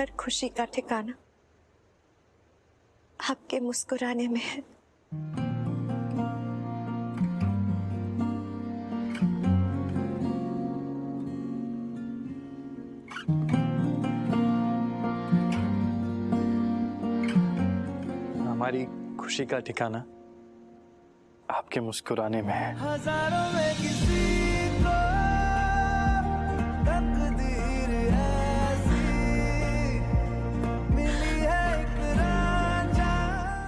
हर खुशी का ठिकाना आपके मुस्कुराने में है। हमारी खुशी का ठिकाना आपके मुस्कुराने में है। हजारों में किसी को तकदीर ऐसी मिली है एक रांझा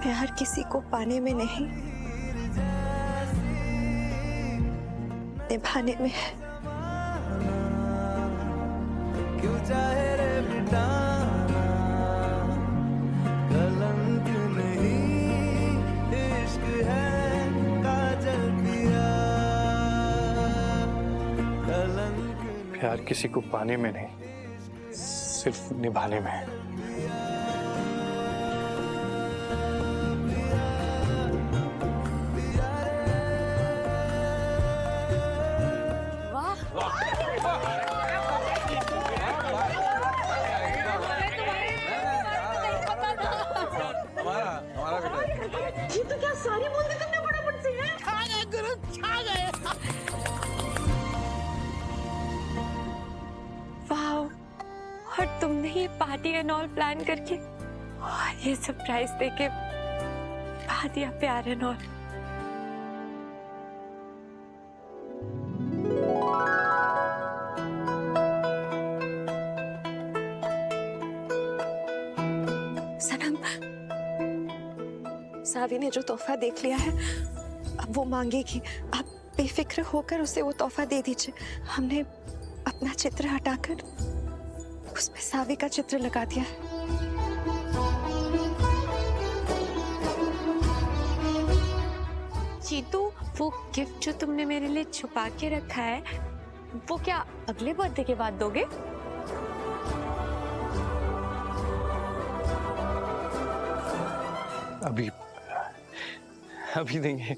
प्यार किसी को पाने में नहीं, निभाने में है। क्यों चाहे रे मिटाना कलंक नहीं इश्क है काजल पिया कलंक प्यार किसी को पाने में नहीं, सिर्फ निभाने में है। ये तो क्या सारी बोल दी तुमने फटाफट से है? खा गए गुरु, खा गए। वाओ, और तुमने ये पार्टी एंड ऑल प्लान करके और ये सरप्राइज देके बहा दिया प्यार एंड ऑल। सनम, सावी ने जो तोहफा देख लिया है अब वो मांगेगी। आप बेफिक्र होकर उसे वो तोहफा दे दीजिए। हमने अपना चित्र हटाकर उसमें सावी का चित्र लगा दिया है। जीतू, वो गिफ्ट जो तुमने मेरे लिए छुपा के रखा है वो क्या अगले बर्थडे के बाद दोगे? अभी अभी देंगे।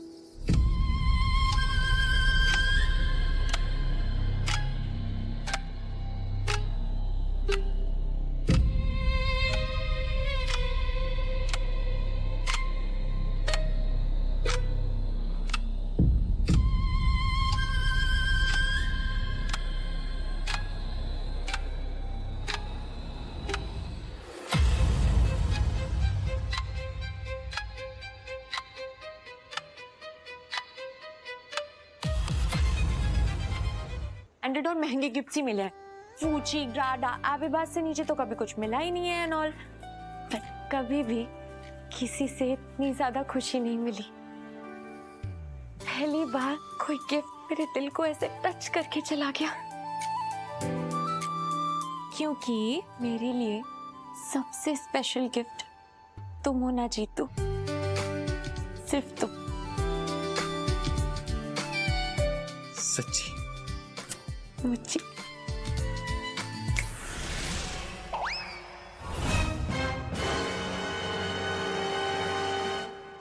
एंड्रॉइड और महंगे गिफ्ट ही मिले हैं। फूची, ग्राडा, एबीबास से नीचे तो कभी कुछ मिला ही नहीं है एंड ऑल। पर कभी भी किसी से इतनी ज्यादा खुशी नहीं मिली। पहली बार कोई गिफ्ट मेरे दिल को ऐसे टच करके चला गया, क्योंकि मेरे लिए सबसे स्पेशल गिफ्ट तुम हो ना जीतू, सिर्फ तुम। सच्ची मुझे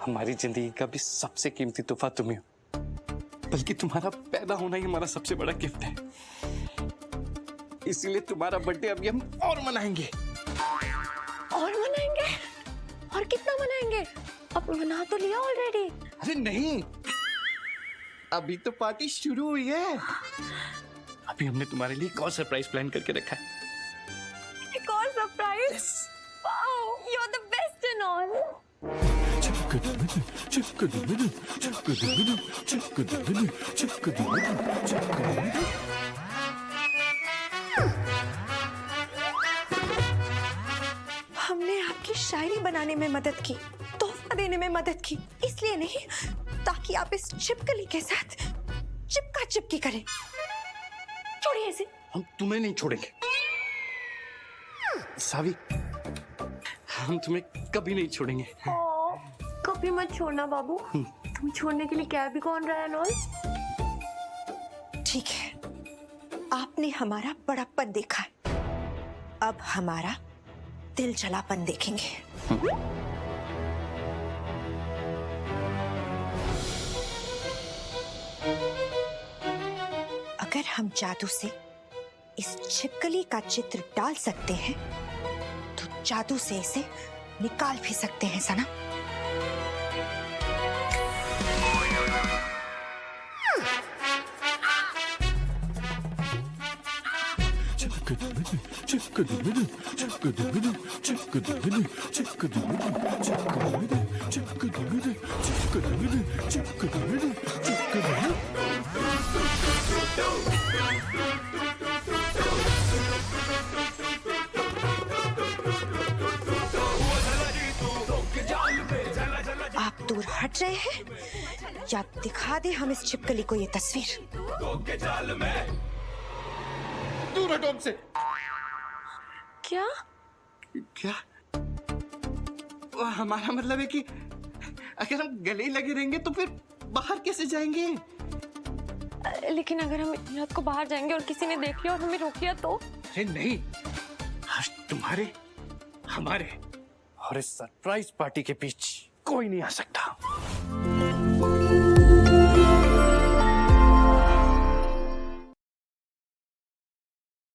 हमारी जिंदगी का भी सबसे कीमती तोहफा तुम ही हो, बल्कि तुम्हारा पैदा होना ही हमारा सबसे बड़ा गिफ्ट है। इसीलिए तुम्हारा बर्थडे अभी हम और मनाएंगे। और मनाएंगे? और कितना मनाएंगे? अब मना तो लिया ऑलरेडी। अरे नहीं, अभी तो पार्टी शुरू हुई है। अभी हमने तुम्हारे लिए एक और सरप्राइज प्लान करके रखा है। एक और surprise? Wow, you are the best in all. हमने आपकी शायरी बनाने में मदद की, तोहफा देने में मदद की, इसलिए नहीं ताकि आप इस छिपकली के साथ चिपका चिपकी करें। छोड़िए इसे। हम तुम्हें नहीं छोड़ेंगे सावी, हम तुम्हें कभी नहीं छोड़ेंगे। कभी मत छोड़ना बाबू। तुम छोड़ने के लिए क्या भी कौन रहा है नॉल? ठीक है, आपने हमारा बड़ापन देखा है, अब हमारा दिल जलापन देखेंगे। अगर हम जादू से इस छिपकली का चित्र डाल सकते हैं जादू से इसे निकाल भी सकते हैं सना। आप दूर हट रहे हैं या दिखा दे हम इस छिपकली को ये तस्वीर। दूर हटो हमसे। क्या? क्या? वो हमारा मतलब है कि अगर हम गले ही लगे रहेंगे तो फिर बाहर कैसे जाएंगे? लेकिन अगर हम इतनी रात को बाहर जाएंगे और किसी ने देख लिया और हमें रोक लिया तो? अरे नहीं, आज तुम्हारे, हमारे और इस सरप्राइज पार्टी के बीच कोई नहीं आ सकता।